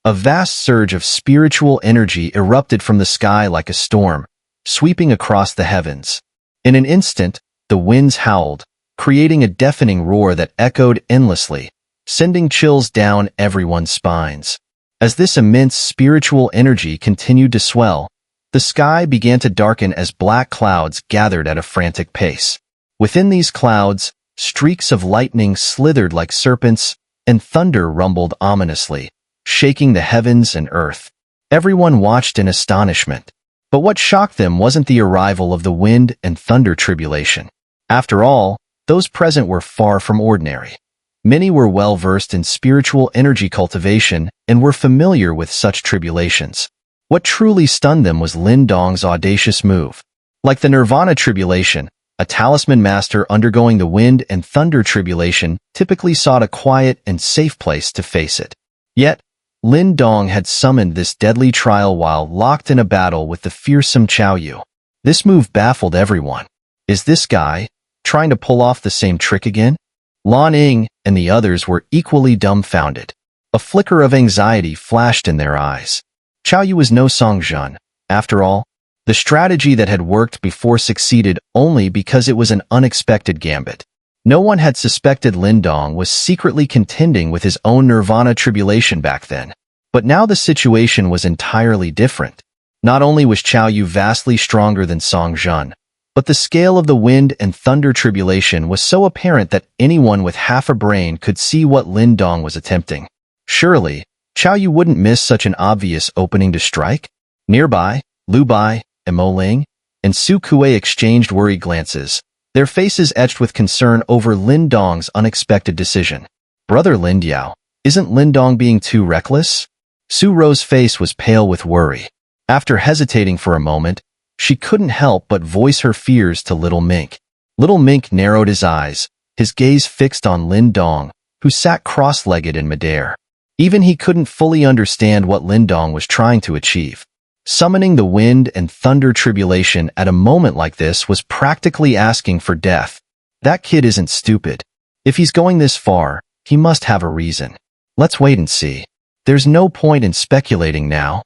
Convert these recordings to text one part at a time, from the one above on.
A vast surge of spiritual energy erupted from the sky like a storm, sweeping across the heavens. In an instant, the winds howled, creating a deafening roar that echoed endlessly, sending chills down everyone's spines. As this immense spiritual energy continued to swell, the sky began to darken as black clouds gathered at a frantic pace. Within these clouds, streaks of lightning slithered like serpents, and thunder rumbled ominously, shaking the heavens and earth. Everyone watched in astonishment. But what shocked them wasn't the arrival of the wind and thunder tribulation. After all, those present were far from ordinary. Many were well-versed in spiritual energy cultivation and were familiar with such tribulations. What truly stunned them was Lin Dong's audacious move. Like the Nirvana tribulation, a talisman master undergoing the wind and thunder tribulation typically sought a quiet and safe place to face it. Yet, Lin Dong had summoned this deadly trial while locked in a battle with the fearsome Cao Yu. This move baffled everyone. Is this guy trying to pull off the same trick again? Lan Ying and the others were equally dumbfounded. A flicker of anxiety flashed in their eyes. Cao Yu was no Songjun. After all, the strategy that had worked before succeeded only because it was an unexpected gambit. No one had suspected Lin Dong was secretly contending with his own Nirvana tribulation back then. But now the situation was entirely different. Not only was Cao Yu vastly stronger than Songjun, but the scale of the wind and thunder tribulation was so apparent that anyone with half a brain could see what Lin Dong was attempting. Surely, Cao Yu wouldn't miss such an obvious opening to strike? Nearby, Lu Bai, and Mo Ling, and Su Kuei exchanged worried glances, their faces etched with concern over Lin Dong's unexpected decision. Brother Lin Diao, isn't Lin Dong being too reckless? Su Ro's face was pale with worry. After hesitating for a moment, she couldn't help but voice her fears to Little Mink. Little Mink narrowed his eyes, his gaze fixed on Lin Dong, who sat cross-legged in midair. Even he couldn't fully understand what Lin Dong was trying to achieve. Summoning the wind and thunder tribulation at a moment like this was practically asking for death. That kid isn't stupid. If he's going this far, he must have a reason. Let's wait and see. There's no point in speculating now.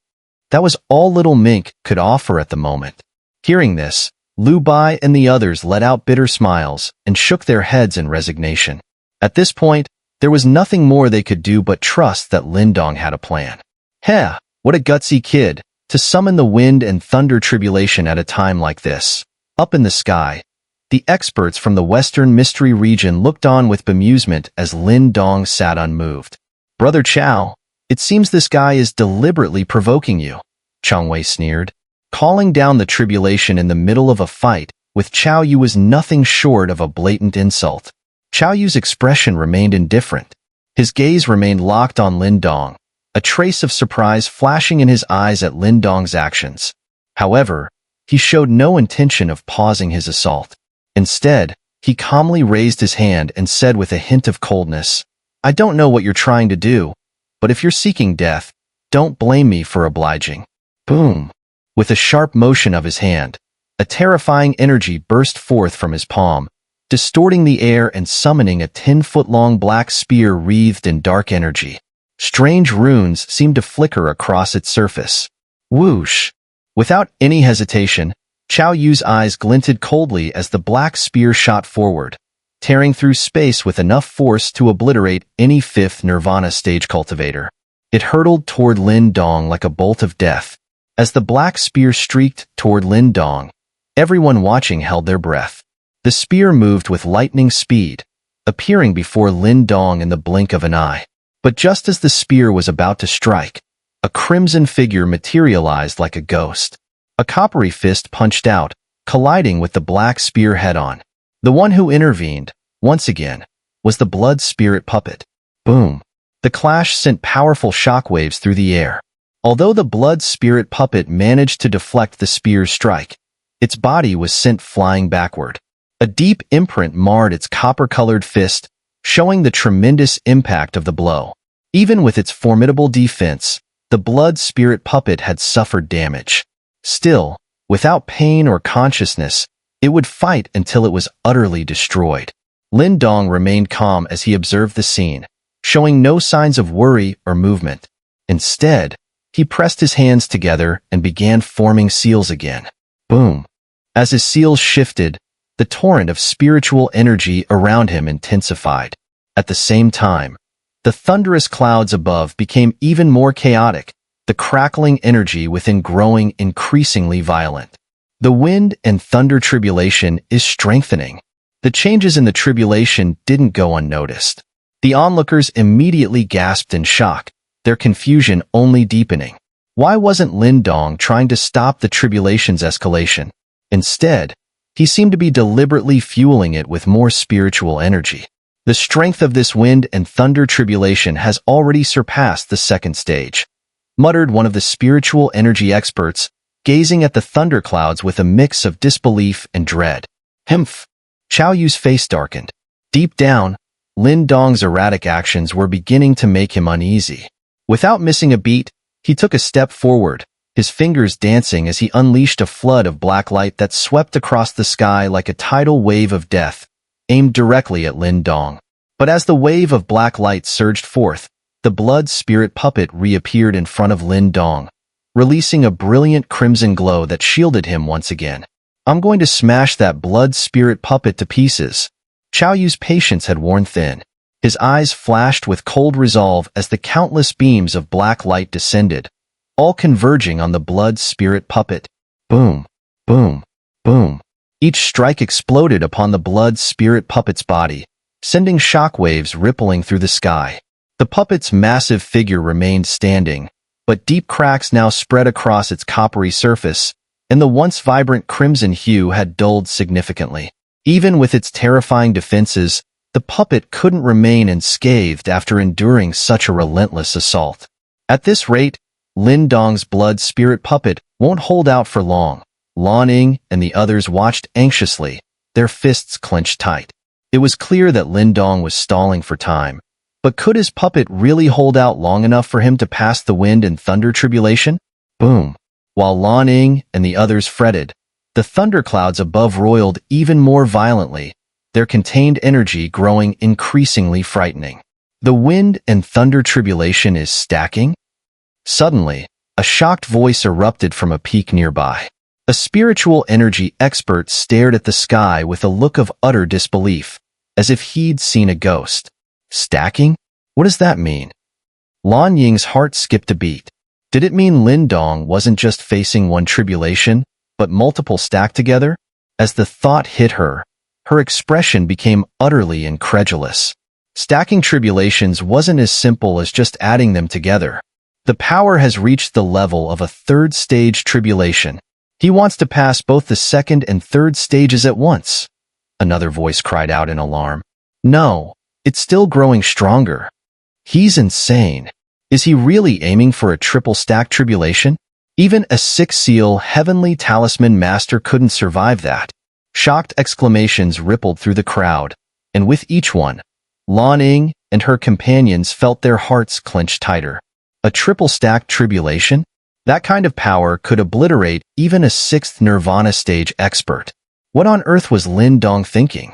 That was all Little Mink could offer at the moment. Hearing this, Lu Bai and the others let out bitter smiles and shook their heads in resignation. At this point, there was nothing more they could do but trust that Lin Dong had a plan. Heh, what a gutsy kid, to summon the wind and thunder tribulation at a time like this. Up in the sky, the experts from the Western Mystery region looked on with bemusement as Lin Dong sat unmoved. Brother Cao, it seems this guy is deliberately provoking you, Chang Wei sneered. Calling down the tribulation in the middle of a fight with Cao Yu was nothing short of a blatant insult. Cao Yu's expression remained indifferent. His gaze remained locked on Lin Dong, a trace of surprise flashing in his eyes at Lin Dong's actions. However, he showed no intention of pausing his assault. Instead, he calmly raised his hand and said with a hint of coldness, I don't know what you're trying to do, but if you're seeking death, don't blame me for obliging. Boom! With a sharp motion of his hand, a terrifying energy burst forth from his palm, distorting the air and summoning a 10-foot-long black spear wreathed in dark energy. Strange runes seemed to flicker across its surface. Whoosh! Without any hesitation, Cao Yu's eyes glinted coldly as the black spear shot forward, tearing through space with enough force to obliterate any fifth Nirvana stage cultivator. It hurtled toward Lin Dong like a bolt of death. As the black spear streaked toward Lin Dong, everyone watching held their breath. The spear moved with lightning speed, appearing before Lin Dong in the blink of an eye. But just as the spear was about to strike, a crimson figure materialized like a ghost. A coppery fist punched out, colliding with the black spear head-on. The one who intervened, once again, was the blood spirit puppet. Boom! The clash sent powerful shockwaves through the air. Although the blood spirit puppet managed to deflect the spear's strike, its body was sent flying backward. A deep imprint marred its copper-colored fist, showing the tremendous impact of the blow. Even with its formidable defense, the blood spirit puppet had suffered damage. Still, without pain or consciousness, it would fight until it was utterly destroyed. Lin Dong remained calm as he observed the scene, showing no signs of worry or movement. Instead, he pressed his hands together and began forming seals again. Boom. As his seals shifted, the torrent of spiritual energy around him intensified. At the same time, the thunderous clouds above became even more chaotic, the crackling energy within growing increasingly violent. The wind and thunder tribulation is strengthening. The changes in the tribulation didn't go unnoticed. The onlookers immediately gasped in shock, their confusion only deepening. Why wasn't Lin Dong trying to stop the tribulation's escalation? Instead, he seemed to be deliberately fueling it with more spiritual energy. The strength of this wind and thunder tribulation has already surpassed the second stage, muttered one of the spiritual energy experts, gazing at the thunderclouds with a mix of disbelief and dread. Humph! Cao Yu's face darkened. Deep down, Lin Dong's erratic actions were beginning to make him uneasy. Without missing a beat, he took a step forward, his fingers dancing as he unleashed a flood of black light that swept across the sky like a tidal wave of death, aimed directly at Lin Dong. But as the wave of black light surged forth, the blood spirit puppet reappeared in front of Lin Dong, releasing a brilliant crimson glow that shielded him once again. I'm going to smash that blood spirit puppet to pieces. Cao Yu's patience had worn thin. His eyes flashed with cold resolve as the countless beams of black light descended, all converging on the blood spirit puppet. Boom, boom, boom. Each strike exploded upon the blood spirit puppet's body, sending shockwaves rippling through the sky. The puppet's massive figure remained standing, but deep cracks now spread across its coppery surface, and the once vibrant crimson hue had dulled significantly. Even with its terrifying defenses, the puppet couldn't remain unscathed after enduring such a relentless assault. At this rate, Lin Dong's blood spirit puppet won't hold out for long. Lan Ying and the others watched anxiously, their fists clenched tight. It was clear that Lin Dong was stalling for time, but could his puppet really hold out long enough for him to pass the wind and thunder tribulation? Boom. While Lan Ying and the others fretted, the thunderclouds above roiled even more violently, their contained energy growing increasingly frightening. The wind and thunder tribulation is stacking? Suddenly, a shocked voice erupted from a peak nearby. A spiritual energy expert stared at the sky with a look of utter disbelief, as if he'd seen a ghost. Stacking? What does that mean? Lan Ying's heart skipped a beat. Did it mean Lin Dong wasn't just facing one tribulation, but multiple stacked together? As the thought hit her, her expression became utterly incredulous. Stacking tribulations wasn't as simple as just adding them together. The power has reached the level of a third stage tribulation. He wants to pass both the second and third stages at once. Another voice cried out in alarm. No, it's still growing stronger. He's insane. Is he really aiming for a triple stack tribulation? Even a six-seal heavenly talisman master couldn't survive that. Shocked exclamations rippled through the crowd, and with each one, Lan Ying and her companions felt their hearts clench tighter. A triple-stacked tribulation? That kind of power could obliterate even a sixth Nirvana stage expert. What on earth was Lin Dong thinking?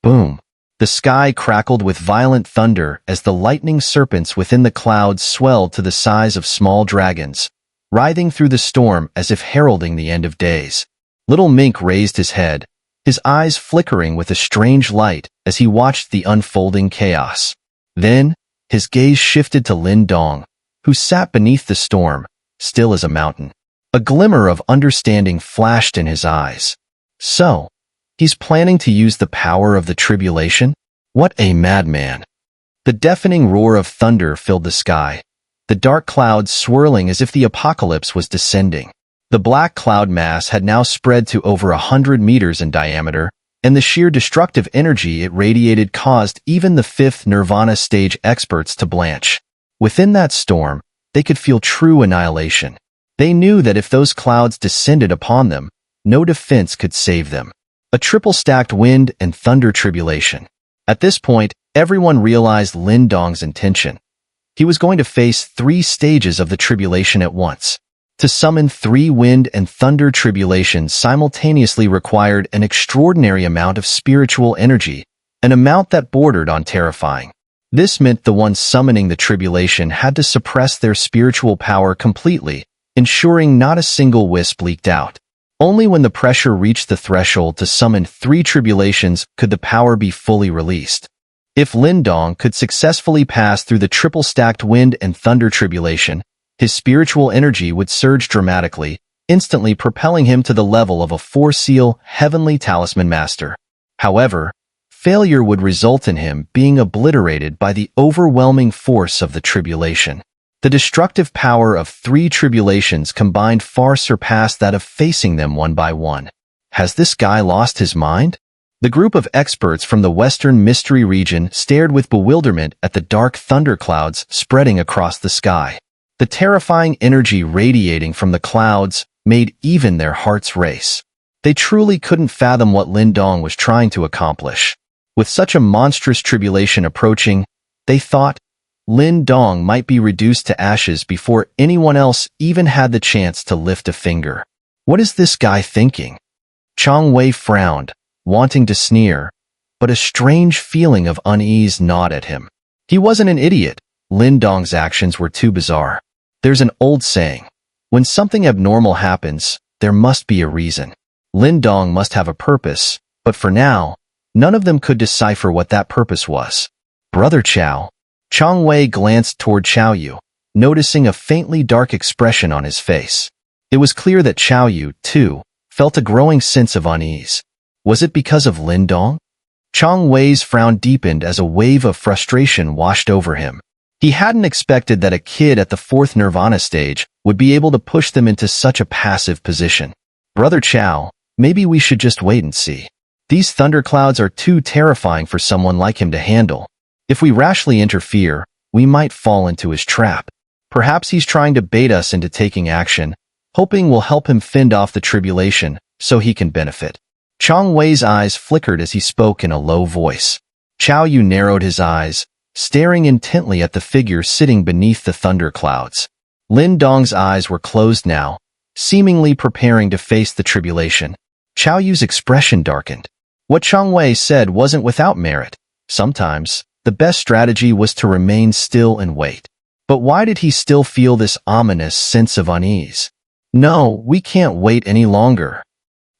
Boom. The sky crackled with violent thunder as the lightning serpents within the clouds swelled to the size of small dragons, writhing through the storm as if heralding the end of days. Little Mink raised his head, his eyes flickering with a strange light as he watched the unfolding chaos. Then, his gaze shifted to Lin Dong, who sat beneath the storm, still as a mountain. A glimmer of understanding flashed in his eyes. So, he's planning to use the power of the tribulation? What a madman! The deafening roar of thunder filled the sky, the dark clouds swirling as if the apocalypse was descending. The black cloud mass had now spread to over 100 meters in diameter, and the sheer destructive energy it radiated caused even the fifth Nirvana stage experts to blanch. Within that storm, they could feel true annihilation. They knew that if those clouds descended upon them, no defense could save them. A triple-stacked wind and thunder tribulation. At this point, everyone realized Lin Dong's intention. He was going to face 3 stages of the tribulation at once. To summon 3 wind and thunder tribulations simultaneously required an extraordinary amount of spiritual energy, an amount that bordered on terrifying. This meant the ones summoning the tribulation had to suppress their spiritual power completely, ensuring not a single wisp leaked out. Only when the pressure reached the threshold to summon 3 tribulations could the power be fully released. If Lindong could successfully pass through the triple-stacked wind and thunder tribulation, his spiritual energy would surge dramatically, instantly propelling him to the level of a 4-seal heavenly talisman master. However, failure would result in him being obliterated by the overwhelming force of the tribulation. The destructive power of 3 tribulations combined far surpassed that of facing them one by one. Has this guy lost his mind? The group of experts from the Western Mystery region stared with bewilderment at the dark thunderclouds spreading across the sky. The terrifying energy radiating from the clouds made even their hearts race. They truly couldn't fathom what Lindong was trying to accomplish. With such a monstrous tribulation approaching, they thought Lindong might be reduced to ashes before anyone else even had the chance to lift a finger. What is this guy thinking? Chang Wei frowned, wanting to sneer, but a strange feeling of unease gnawed at him. He wasn't an idiot. Lindong's actions were too bizarre. There's an old saying, when something abnormal happens, there must be a reason. Lindong must have a purpose, but for now, none of them could decipher what that purpose was. Brother Cao. Chang Wei glanced toward Cao Yu, noticing a faintly dark expression on his face. It was clear that Cao Yu, too, felt a growing sense of unease. Was it because of Lindong? Chang Wei's frown deepened as a wave of frustration washed over him. He hadn't expected that a kid at the 4th Nirvana stage would be able to push them into such a passive position. Brother Cao, maybe we should just wait and see. These thunderclouds are too terrifying for someone like him to handle. If we rashly interfere, we might fall into his trap. Perhaps he's trying to bait us into taking action, hoping we'll help him fend off the tribulation so he can benefit. Chang Wei's eyes flickered as he spoke in a low voice. Cao Yu narrowed his eyes, staring intently at the figure sitting beneath the thunderclouds. Lindong's eyes were closed now, seemingly preparing to face the tribulation. Cao Yu's expression darkened. What Chang Wei said wasn't without merit. Sometimes, the best strategy was to remain still and wait. But why did he still feel this ominous sense of unease? No, we can't wait any longer.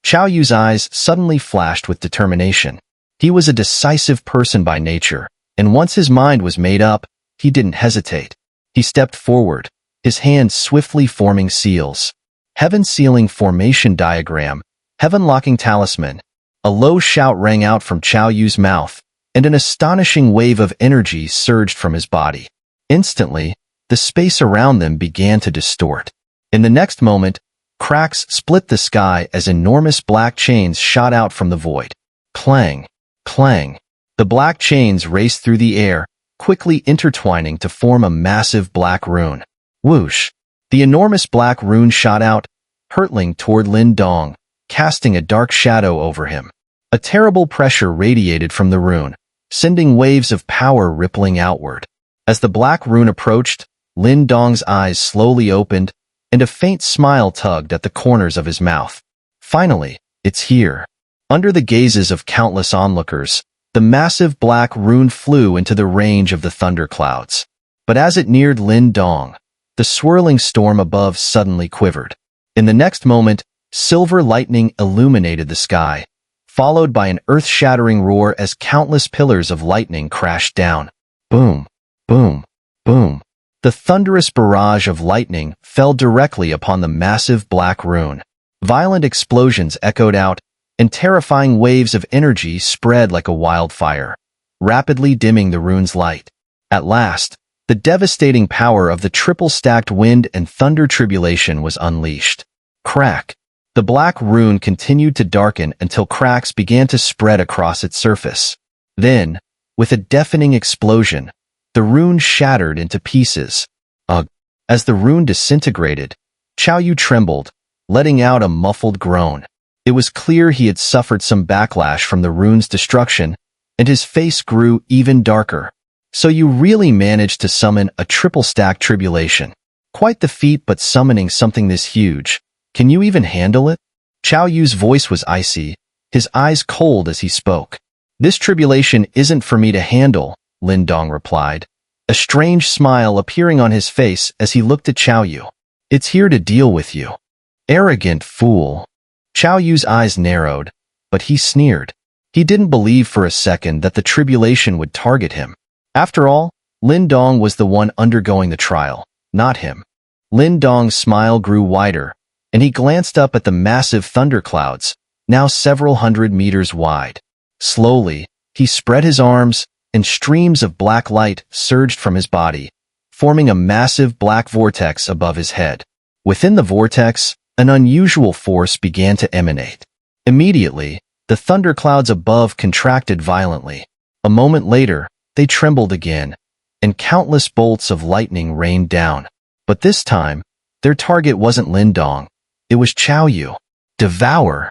Cao Yu's eyes suddenly flashed with determination. He was a decisive person by nature, and once his mind was made up, he didn't hesitate. He stepped forward, his hands swiftly forming seals. Heaven sealing formation diagram, heaven locking talisman. A low shout rang out from Cao Yu's mouth, and an astonishing wave of energy surged from his body. Instantly, the space around them began to distort. In the next moment, cracks split the sky as enormous black chains shot out from the void. Clang, clang. The black chains raced through the air, quickly intertwining to form a massive black rune. Whoosh! The enormous black rune shot out, hurtling toward Lindong, casting a dark shadow over him. A terrible pressure radiated from the rune, sending waves of power rippling outward. As the black rune approached, Lindong's eyes slowly opened, and a faint smile tugged at the corners of his mouth. Finally, it's here. Under the gazes of countless onlookers, the massive black rune flew into the range of the thunderclouds. But as it neared Lindong, the swirling storm above suddenly quivered. In the next moment, silver lightning illuminated the sky, followed by an earth-shattering roar as countless pillars of lightning crashed down. Boom, boom, boom. The thunderous barrage of lightning fell directly upon the massive black rune. Violent explosions echoed out, and terrifying waves of energy spread like a wildfire, rapidly dimming the rune's light. At last, the devastating power of the triple-stacked wind and thunder tribulation was unleashed. Crack! The black rune continued to darken until cracks began to spread across its surface. Then, with a deafening explosion, the rune shattered into pieces. Ugh! As the rune disintegrated, Cao Yu trembled, letting out a muffled groan. It was clear he had suffered some backlash from the rune's destruction, and his face grew even darker. So you really managed to summon a triple-stack tribulation. Quite the feat, but summoning something this huge. Can you even handle it? Cao Yu's voice was icy, his eyes cold as he spoke. This tribulation isn't for me to handle, Lin Dong replied, a strange smile appearing on his face as he looked at Cao Yu. It's here to deal with you. Arrogant fool. Cao Yu's eyes narrowed, but he sneered. He didn't believe for a second that the tribulation would target him. After all, Lin Dong was the one undergoing the trial, not him. Lin Dong's smile grew wider, and he glanced up at the massive thunderclouds, now several hundred meters wide. Slowly, he spread his arms, and streams of black light surged from his body, forming a massive black vortex above his head. Within the vortex, an unusual force began to emanate. Immediately, the thunderclouds above contracted violently. A moment later, they trembled again, and countless bolts of lightning rained down. But this time, their target wasn't Lin Dong. It was Cao Yu. Devour.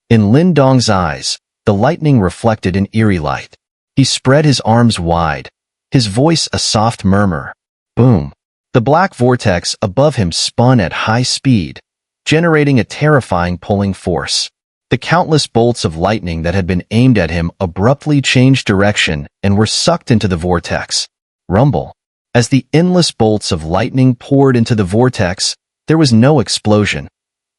In Lin Dong's eyes, the lightning reflected an eerie light. He spread his arms wide, his voice a soft murmur. Boom. The black vortex above him spun at high speed, generating a terrifying pulling force. The countless bolts of lightning that had been aimed at him abruptly changed direction and were sucked into the vortex. Rumble. As the endless bolts of lightning poured into the vortex, there was no explosion,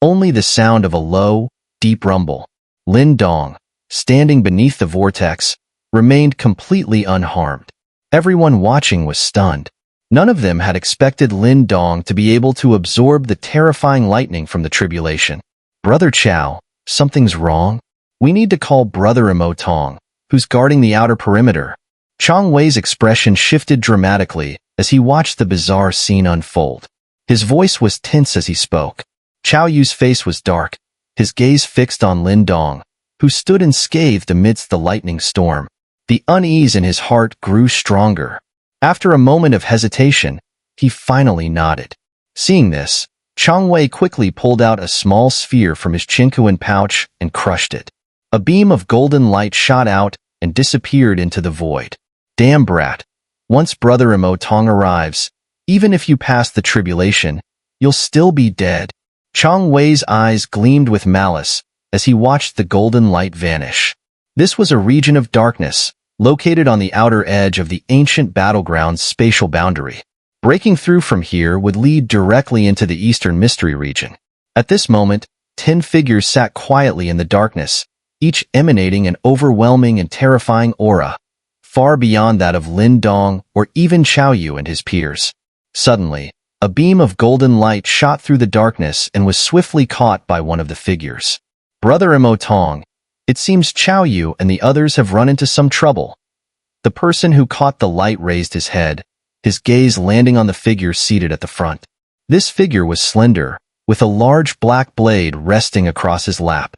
only the sound of a low, deep rumble. Lin Dong, standing beneath the vortex, remained completely unharmed. Everyone watching was stunned. None of them had expected Lin Dong to be able to absorb the terrifying lightning from the tribulation. Brother Cao, something's wrong? We need to call Brother Mo Tong, who's guarding the outer perimeter. Chang Wei's expression shifted dramatically as he watched the bizarre scene unfold. His voice was tense as he spoke. Cao Yu's face was dark, his gaze fixed on Lin Dong, who stood unscathed amidst the lightning storm. The unease in his heart grew stronger. After a moment of hesitation, he finally nodded. Seeing this, Chang Wei quickly pulled out a small sphere from his chinkuan pouch and crushed it. A beam of golden light shot out and disappeared into the void. Damn brat. Once Brother Mo Tong arrives, even if you pass the tribulation, you'll still be dead. Chang Wei's eyes gleamed with malice as he watched the golden light vanish. This was a region of darkness, located on the outer edge of the ancient battleground's spatial boundary. Breaking through from here would lead directly into the Eastern Mystery region. At this moment, 10 figures sat quietly in the darkness, each emanating an overwhelming and terrifying aura, far beyond that of Lin Dong or even Cao Yu and his peers. Suddenly, a beam of golden light shot through the darkness and was swiftly caught by one of the figures. Brother Mo Tong, it seems Cao Yu and the others have run into some trouble. The person who caught the light raised his head, his gaze landing on the figure seated at the front. This figure was slender, with a large black blade resting across his lap.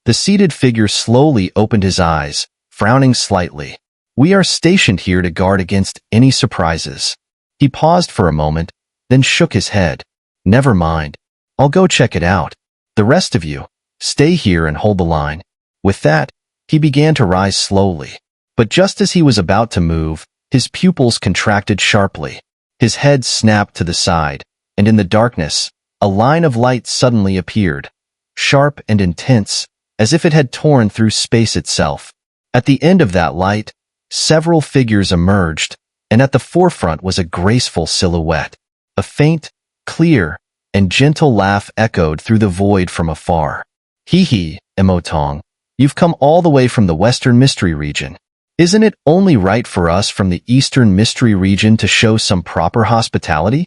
The seated figure slowly opened his eyes, frowning slightly. We are stationed here to guard against any surprises. He paused for a moment, then shook his head. Never mind. I'll go check it out. The rest of you, stay here and hold the line. With that, he began to rise slowly. But just as he was about to move, his pupils contracted sharply. His head snapped to the side, and in the darkness, a line of light suddenly appeared, sharp and intense, as if it had torn through space itself. At the end of that light, several figures emerged, and at the forefront was a graceful silhouette. A faint, clear, and gentle laugh echoed through the void from afar. Hee, Mo Tong, you've come all the way from the Western Mystery region. Isn't it only right for us from the Eastern Mystery region to show some proper hospitality?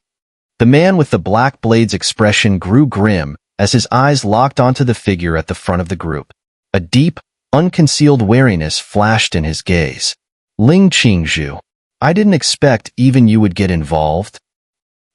The man with the black blade's expression grew grim as his eyes locked onto the figure at the front of the group. A deep, unconcealed wariness flashed in his gaze. Ling Qingzhu, I didn't expect even you would get involved.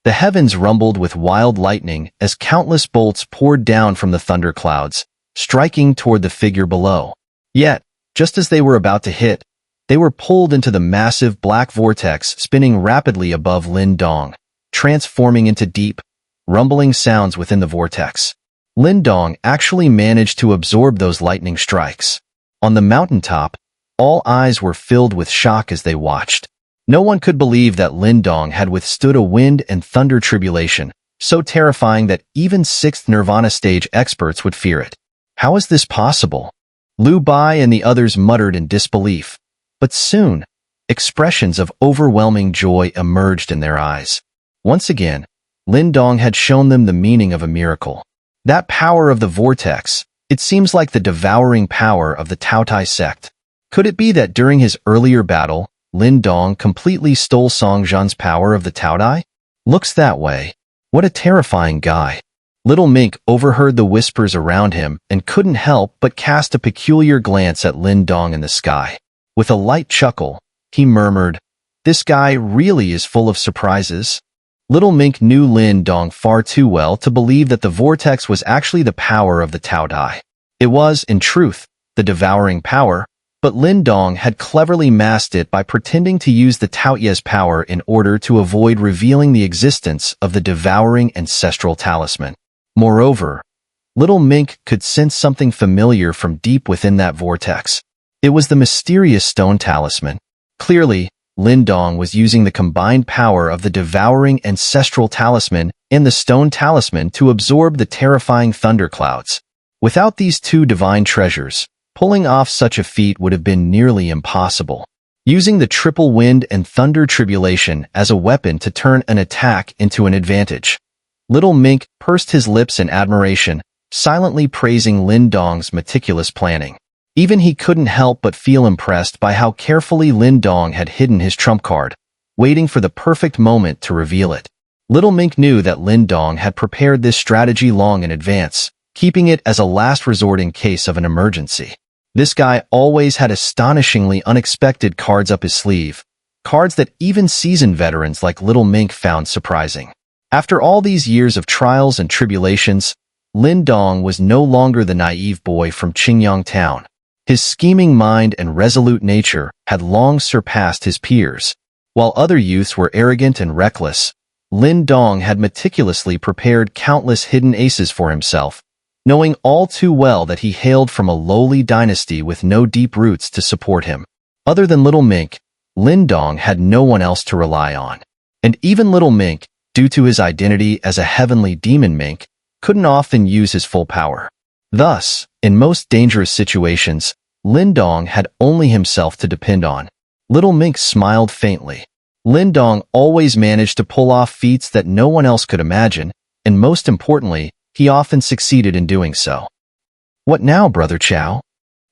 The heavens rumbled with wild lightning as countless bolts poured down from the thunderclouds, striking toward the figure below. Yet, just as they were about to hit, they were pulled into the massive black vortex spinning rapidly above Lin Dong, transforming into deep, rumbling sounds within the vortex. Lin Dong actually managed to absorb those lightning strikes. On the mountaintop, all eyes were filled with shock as they watched. No one could believe that Lin Dong had withstood a wind and thunder tribulation, so terrifying that even 6th Nirvana stage experts would fear it. How is this possible? Liu Bai and the others muttered in disbelief. But soon, Expressions of overwhelming joy emerged in their eyes. Once again, Lin Dong had shown them the meaning of a miracle. That power of the vortex, it seems like the devouring power of the Taotai sect. Could it be that during his earlier battle, Lin Dong completely stole Song Zhan's power of the Taotai? Looks that way. What a terrifying guy. Little Mink overheard the whispers around him and couldn't help but cast a peculiar glance at Lin Dong in the sky. With a light chuckle, he murmured, "This guy really is full of surprises." Little Mink knew Lin Dong far too well to believe that the vortex was actually the power of the Taotai. It was, in truth, the devouring power, but Lin Dong had cleverly masked it by pretending to use the Taoyu's power in order to avoid revealing the existence of the devouring ancestral talisman. Moreover, Little Mink could sense something familiar from deep within that vortex. It was the mysterious stone talisman. Clearly, Lin Dong was using the combined power of the devouring ancestral talisman and the stone talisman to absorb the terrifying thunderclouds. Without these two divine treasures, pulling off such a feat would have been nearly impossible. Using the triple wind and thunder tribulation as a weapon to turn an attack into an advantage. Little Mink pursed his lips in admiration, silently praising Lin Dong's meticulous planning. Even he couldn't help but feel impressed by how carefully Lin Dong had hidden his trump card, waiting for the perfect moment to reveal it. Little Mink knew that Lin Dong had prepared this strategy long in advance, keeping it as a last resort in case of an emergency. This guy always had astonishingly unexpected cards up his sleeve, cards that even seasoned veterans like Little Mink found surprising. After all these years of trials and tribulations, Lin Dong was no longer the naive boy from Qingyang Town. His scheming mind and resolute nature had long surpassed his peers. While other youths were arrogant and reckless, Lin Dong had meticulously prepared countless hidden aces for himself, knowing all too well that he hailed from a lowly dynasty with no deep roots to support him. Other than Little Mink, Lin Dong had no one else to rely on. And even Little Mink, due to his identity as a heavenly demon mink, couldn't often use his full power. Thus, in most dangerous situations, Lin Dong had only himself to depend on. Little Mink smiled faintly. Lin Dong always managed to pull off feats that no one else could imagine, and most importantly, he often succeeded in doing so. "What now, Brother Cao?"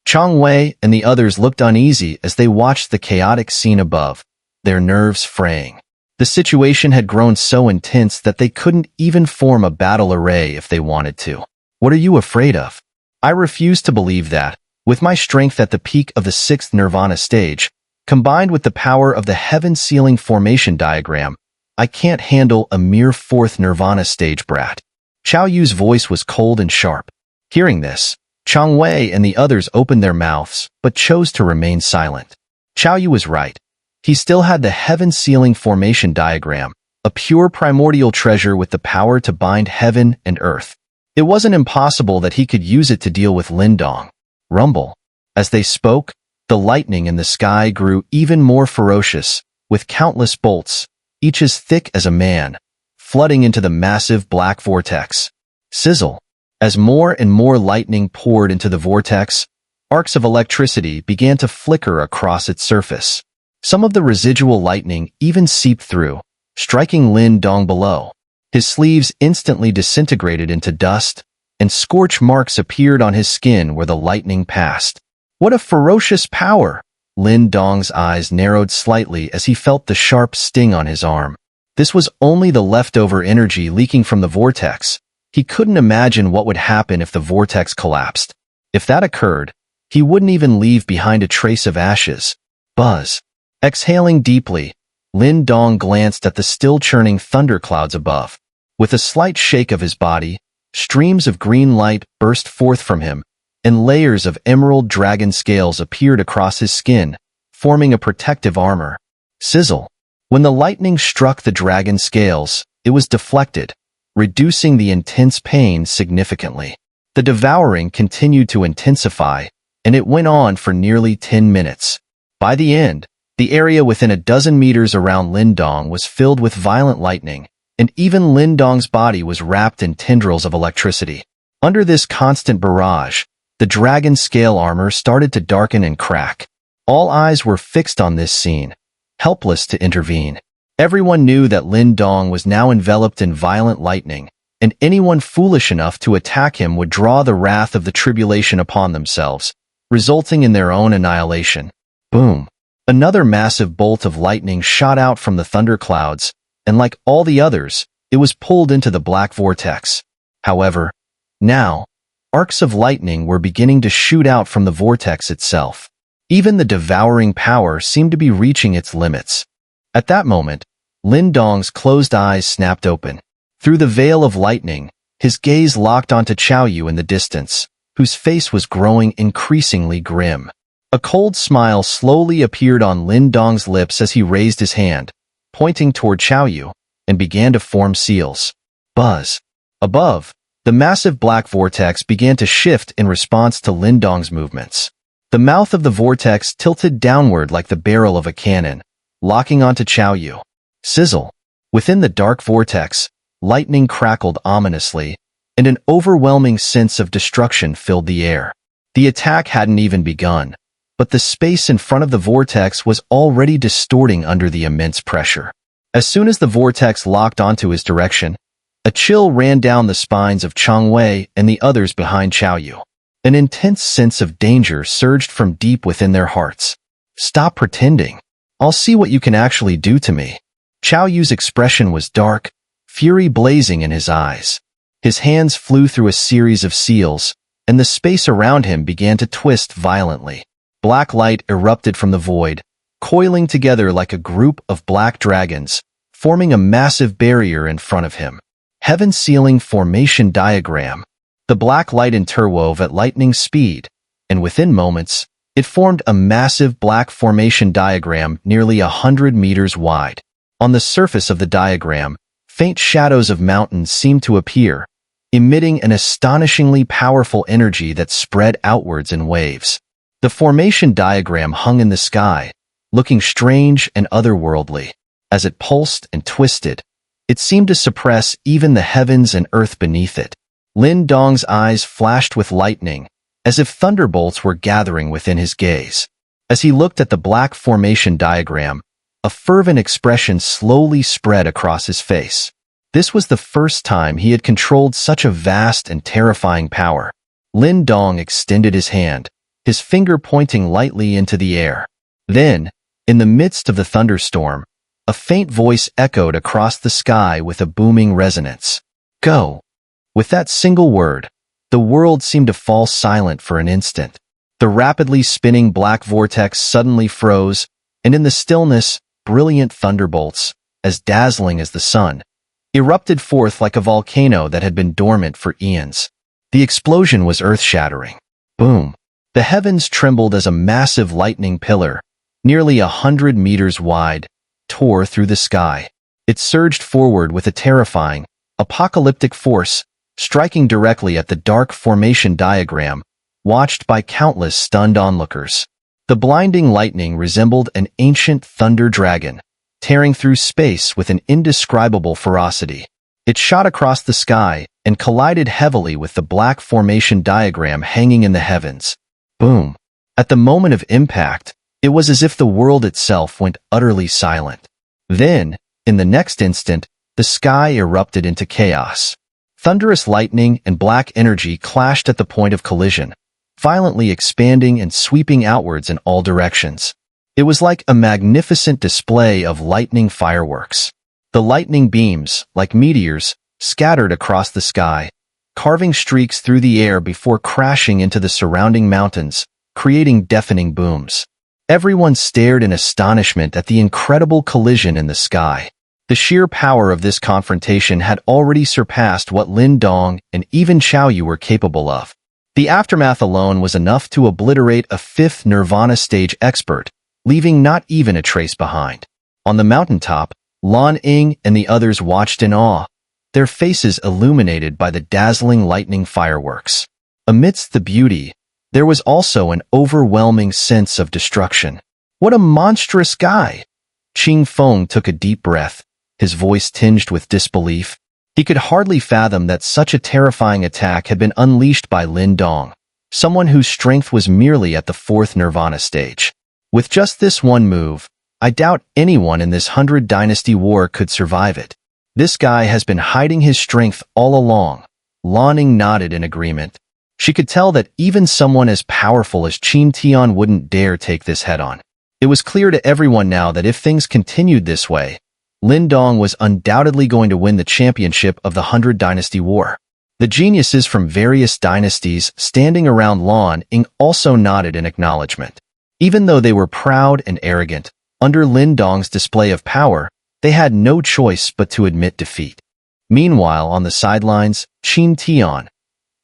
Chang Wei and the others looked uneasy as they watched the chaotic scene above, their nerves fraying. The situation had grown so intense that they couldn't even form a battle array if they wanted to. "What are you afraid of?" "I refuse to believe that, with my strength at the peak of the 6th Nirvana stage, combined with the power of the heaven-sealing formation diagram, I can't handle a mere 4th Nirvana stage brat." Cao Yu's voice was cold and sharp. Hearing this, Chang Wei and the others opened their mouths, but chose to remain silent. Cao Yu was right. He still had the heaven-sealing formation diagram, a pure primordial treasure with the power to bind heaven and earth. It wasn't impossible that he could use it to deal with Lin Dong. Rumble. As they spoke, the lightning in the sky grew even more ferocious, with countless bolts, each as thick as a man, flooding into the massive black vortex. Sizzle. As more and more lightning poured into the vortex, arcs of electricity began to flicker across its surface. Some of the residual lightning even seeped through, striking Lin Dong below. His sleeves instantly disintegrated into dust, and scorch marks appeared on his skin where the lightning passed. What a ferocious power! Lin Dong's eyes narrowed slightly as he felt the sharp sting on his arm. This was only the leftover energy leaking from the vortex. He couldn't imagine what would happen if the vortex collapsed. If that occurred, he wouldn't even leave behind a trace of ashes. Buzz. Exhaling deeply, Lin Dong glanced at the still-churning thunderclouds above. With a slight shake of his body, streams of green light burst forth from him, and layers of emerald dragon scales appeared across his skin, forming a protective armor. Sizzle. When the lightning struck the dragon scales, it was deflected, reducing the intense pain significantly. The devouring continued to intensify, and it went on for nearly 10 minutes. By the end, the area within a dozen meters around Lin Dong was filled with violent lightning, and even Lin Dong's body was wrapped in tendrils of electricity. Under this constant barrage, the dragon scale armor started to darken and crack. All eyes were fixed on this scene, helpless to intervene. Everyone knew that Lin Dong was now enveloped in violent lightning, and anyone foolish enough to attack him would draw the wrath of the tribulation upon themselves, resulting in their own annihilation. Boom! Another massive bolt of lightning shot out from the thunderclouds, and like all the others, it was pulled into the black vortex. However, now, arcs of lightning were beginning to shoot out from the vortex itself. Even the devouring power seemed to be reaching its limits. At that moment, Lin Dong's closed eyes snapped open. Through the veil of lightning, his gaze locked onto Cao Yu in the distance, whose face was growing increasingly grim. A cold smile slowly appeared on Lin Dong's lips as he raised his hand, pointing toward Cao Yu, and began to form seals. Buzz. Above, the massive black vortex began to shift in response to Lin Dong's movements. The mouth of the vortex tilted downward like the barrel of a cannon, locking onto Cao Yu. Sizzle. Within the dark vortex, lightning crackled ominously, and an overwhelming sense of destruction filled the air. The attack hadn't even begun, but the space in front of the vortex was already distorting under the immense pressure. As soon as the vortex locked onto his direction, a chill ran down the spines of Chang Wei and the others behind Cao Yu. An intense sense of danger surged from deep within their hearts. Stop pretending. I'll see what you can actually do to me. Cao Yu's expression was dark, fury blazing in his eyes. His hands flew through a series of seals, and the space around him began to twist violently. Black light erupted from the void, coiling together like a group of black dragons, forming a massive barrier in front of him. Heaven Ceiling Formation Diagram. The black light interwove at lightning speed, and within moments, it formed a massive black formation diagram nearly 100 meters wide. On the surface of the diagram, faint shadows of mountains seemed to appear, emitting an astonishingly powerful energy that spread outwards in waves. The formation diagram hung in the sky, looking strange and otherworldly. As it pulsed and twisted, it seemed to suppress even the heavens and earth beneath it. Lin Dong's eyes flashed with lightning, as if thunderbolts were gathering within his gaze. As he looked at the black formation diagram, a fervent expression slowly spread across his face. This was the first time he had controlled such a vast and terrifying power. Lin Dong extended his hand, his finger pointing lightly into the air. Then, in the midst of the thunderstorm, a faint voice echoed across the sky with a booming resonance. Go! With that single word, the world seemed to fall silent for an instant. The rapidly spinning black vortex suddenly froze, and in the stillness, brilliant thunderbolts, as dazzling as the sun, erupted forth like a volcano that had been dormant for eons. The explosion was earth-shattering. Boom! The heavens trembled as a massive lightning pillar, nearly 100 meters wide, tore through the sky. It surged forward with a terrifying, apocalyptic force, striking directly at the dark formation diagram, watched by countless stunned onlookers. The blinding lightning resembled an ancient thunder dragon, tearing through space with an indescribable ferocity. It shot across the sky and collided heavily with the black formation diagram hanging in the heavens. Boom! At the moment of impact, it was as if the world itself went utterly silent. Then, in the next instant, the sky erupted into chaos. Thunderous lightning and black energy clashed at the point of collision, violently expanding and sweeping outwards in all directions. It was like a magnificent display of lightning fireworks. The lightning beams, like meteors, scattered across the sky, carving streaks through the air before crashing into the surrounding mountains, creating deafening booms. Everyone stared in astonishment at the incredible collision in the sky. The sheer power of this confrontation had already surpassed what Lin Dong and even Cao Yu were capable of. The aftermath alone was enough to obliterate a fifth Nirvana stage expert, leaving not even a trace behind. On the mountaintop, Lan Ying and the others watched in awe, their faces illuminated by the dazzling lightning fireworks. Amidst the beauty, there was also an overwhelming sense of destruction. What a monstrous guy! Qing Feng took a deep breath, his voice tinged with disbelief. He could hardly fathom that such a terrifying attack had been unleashed by Lin Dong, someone whose strength was merely at the fourth Nirvana stage. With just this one move, I doubt anyone in this 100 Dynasty War could survive it. This guy has been hiding his strength all along. Lan Ning nodded in agreement. She could tell that even someone as powerful as Qin Tian wouldn't dare take this head-on. It was clear to everyone now that if things continued this way, Lin Dong was undoubtedly going to win the championship of the 100 Dynasty War. The geniuses from various dynasties standing around Lan Ning also nodded in acknowledgement. Even though they were proud and arrogant, under Lin Dong's display of power, they had no choice but to admit defeat. Meanwhile, on the sidelines, Qin Tian,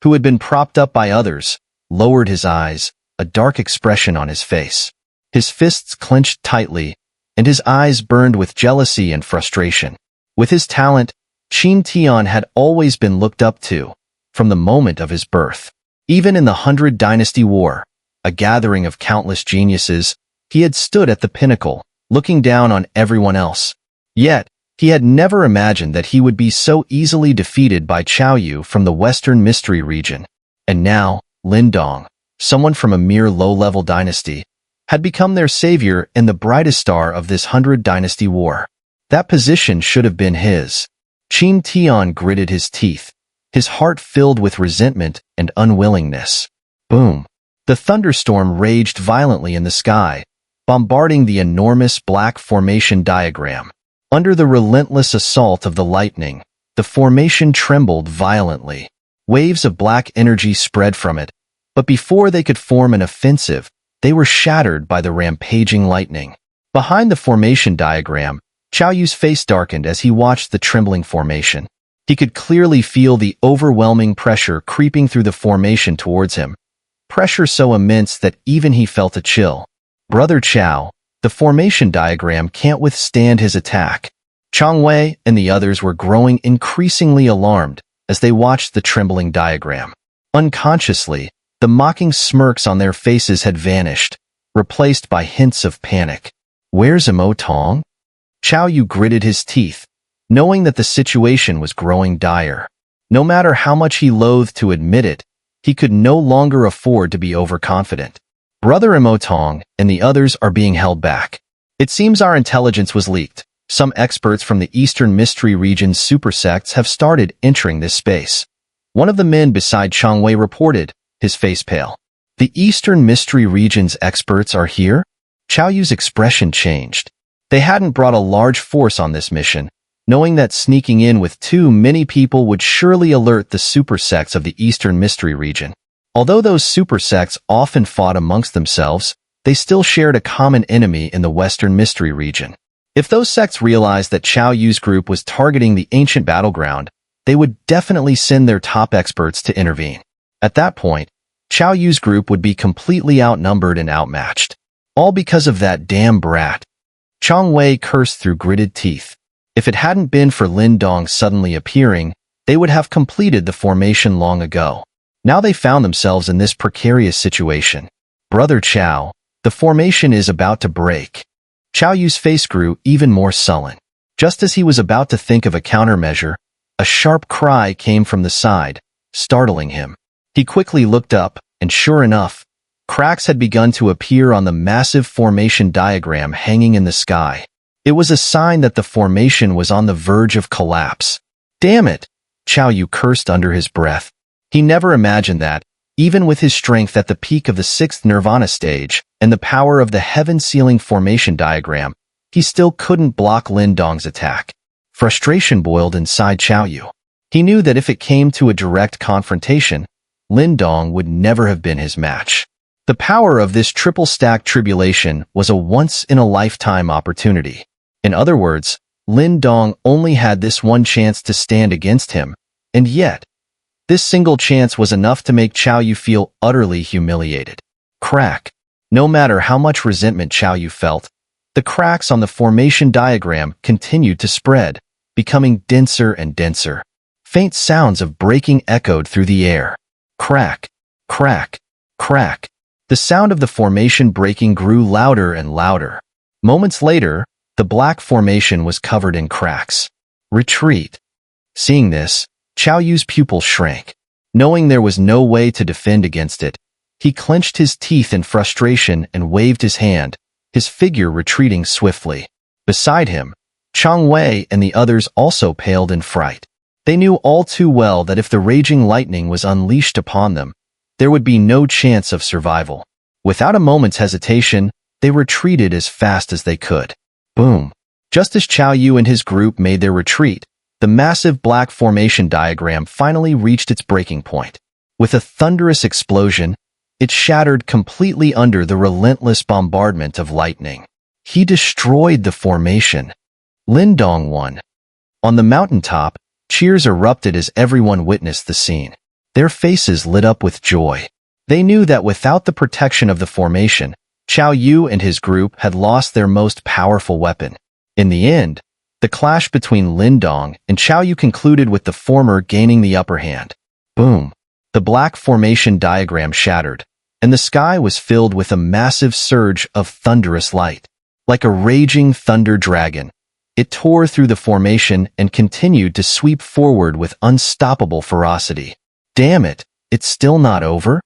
who had been propped up by others, lowered his eyes, a dark expression on his face. His fists clenched tightly, and his eyes burned with jealousy and frustration. With his talent, Qin Tian had always been looked up to, from the moment of his birth. Even in the 100 Dynasty War, a gathering of countless geniuses, he had stood at the pinnacle, looking down on everyone else. Yet, he had never imagined that he would be so easily defeated by Cao Yu from the Western Mystery region. And now, Lin Dong, someone from a mere low-level dynasty, had become their savior and the brightest star of this 100 Dynasty War. That position should have been his. Qin Tian gritted his teeth, his heart filled with resentment and unwillingness. Boom! The thunderstorm raged violently in the sky, bombarding the enormous black formation diagram. Under the relentless assault of the lightning, the formation trembled violently. Waves of black energy spread from it, but before they could form an offensive, they were shattered by the rampaging lightning. Behind the formation diagram, Cao Yu's face darkened as he watched the trembling formation. He could clearly feel the overwhelming pressure creeping through the formation towards him. Pressure so immense that even he felt a chill. Brother Cao, the formation diagram can't withstand his attack. Chang Wei and the others were growing increasingly alarmed as they watched the trembling diagram. Unconsciously, the mocking smirks on their faces had vanished, replaced by hints of panic. Where's Mo Tong? Cao Yu gritted his teeth, knowing that the situation was growing dire. No matter how much he loathed to admit it, he could no longer afford to be overconfident. Brother Mo Tong and the others are being held back. It seems our intelligence was leaked. Some experts from the Eastern Mystery Region's super sects have started entering this space. One of the men beside Chang Wei reported, his face pale. The Eastern Mystery Region's experts are here? Cao Yu's expression changed. They hadn't brought a large force on this mission, knowing that sneaking in with too many people would surely alert the super sects of the Eastern Mystery Region. Although those super sects often fought amongst themselves, they still shared a common enemy in the Western Mystery Region. If those sects realized that Cao Yu's group was targeting the ancient battleground, they would definitely send their top experts to intervene. At that point, Cao Yu's group would be completely outnumbered and outmatched. All because of that damn brat. Chang Wei cursed through gritted teeth. If it hadn't been for Lin Dong suddenly appearing, they would have completed the formation long ago. Now they found themselves in this precarious situation. Brother Cao, the formation is about to break. Cao Yu's face grew even more sullen. Just as he was about to think of a countermeasure, a sharp cry came from the side, startling him. He quickly looked up, and sure enough, cracks had begun to appear on the massive formation diagram hanging in the sky. It was a sign that the formation was on the verge of collapse. Damn it! Cao Yu cursed under his breath. He never imagined that, even with his strength at the peak of the 6th Nirvana stage and the power of the heaven-sealing formation diagram, he still couldn't block Lin Dong's attack. Frustration boiled inside Cao Yu. He knew that if it came to a direct confrontation, Lin Dong would never have been his match. The power of this triple-stack tribulation was a once-in-a-lifetime opportunity. In other words, Lin Dong only had this one chance to stand against him, and yet, this single chance was enough to make Cao Yu feel utterly humiliated. Crack. No matter how much resentment Cao Yu felt, the cracks on the formation diagram continued to spread, becoming denser and denser. Faint sounds of breaking echoed through the air. Crack, crack, crack. The sound of the formation breaking grew louder and louder. Moments later, the black formation was covered in cracks. Retreat. Seeing this, Cao Yu's pupil shrank. Knowing there was no way to defend against it, he clenched his teeth in frustration and waved his hand, his figure retreating swiftly. Beside him, Chang Wei and the others also paled in fright. They knew all too well that if the raging lightning was unleashed upon them, there would be no chance of survival. Without a moment's hesitation, they retreated as fast as they could. Boom! Just as Cao Yu and his group made their retreat, the massive black formation diagram finally reached its breaking point. With a thunderous explosion, it shattered completely under the relentless bombardment of lightning. He destroyed the formation. Lindong won. On the mountaintop, cheers erupted as everyone witnessed the scene. Their faces lit up with joy. They knew that without the protection of the formation, Cao Yu and his group had lost their most powerful weapon. In the end, the clash between Lindong and Cao Yu concluded with the former gaining the upper hand. Boom! The black formation diagram shattered, and the sky was filled with a massive surge of thunderous light. Like a raging thunder dragon, it tore through the formation and continued to sweep forward with unstoppable ferocity. Damn it, it's still not over?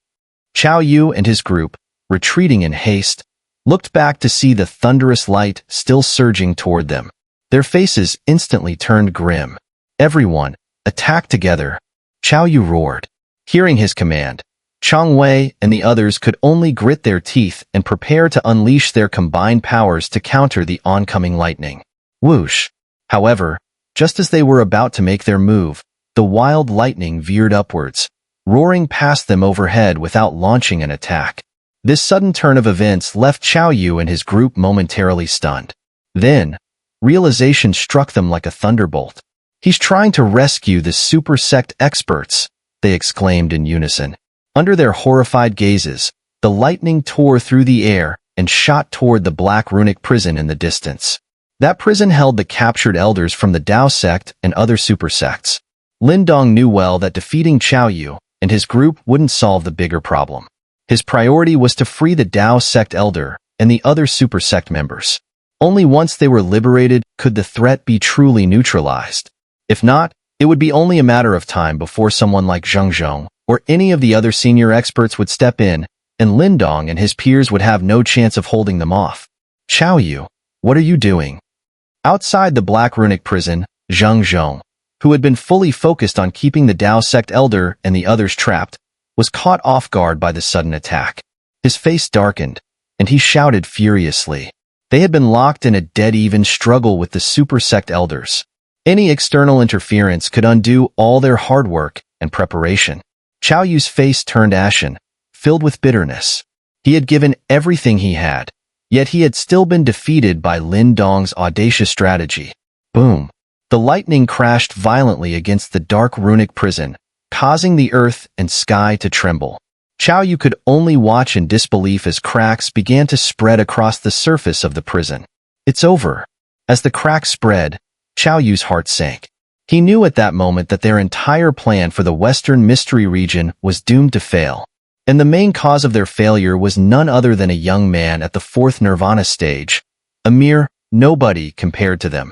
Cao Yu and his group, retreating in haste, looked back to see the thunderous light still surging toward them. Their faces instantly turned grim. Everyone, attack together! Cao Yu roared. Hearing his command, Chang Wei and the others could only grit their teeth and prepare to unleash their combined powers to counter the oncoming lightning. Whoosh! However, just as they were about to make their move, the wild lightning veered upwards, roaring past them overhead without launching an attack. This sudden turn of events left Cao Yu and his group momentarily stunned. Then, realization struck them like a thunderbolt. He's trying to rescue the super sect experts, they exclaimed in unison. Under their horrified gazes, the lightning tore through the air and shot toward the black runic prison in the distance. That prison held the captured elders from the Dao sect and other super sects. Lindong knew well that defeating Cao Yu and his group wouldn't solve the bigger problem. His priority was to free the Dao sect elder and the other super sect members. Only once they were liberated could the threat be truly neutralized. If not, it would be only a matter of time before someone like Zheng Zhong or any of the other senior experts would step in, and Lindong and his peers would have no chance of holding them off. Cao Yu, what are you doing? Outside the Black Runic prison, Zheng Zhong, who had been fully focused on keeping the Dao sect elder and the others trapped, was caught off guard by the sudden attack. His face darkened, and he shouted furiously. They had been locked in a dead-even struggle with the super sect elders. Any external interference could undo all their hard work and preparation. Cao Yu's face turned ashen, filled with bitterness. He had given everything he had, yet he had still been defeated by Lindong's audacious strategy. Boom! The lightning crashed violently against the dark runic prison, causing the earth and sky to tremble. Cao Yu could only watch in disbelief as cracks began to spread across the surface of the prison. It's over. As the cracks spread, Cao Yu's heart sank. He knew at that moment that their entire plan for the Western Mystery region was doomed to fail. And the main cause of their failure was none other than a young man at the fourth Nirvana stage, a mere nobody compared to them.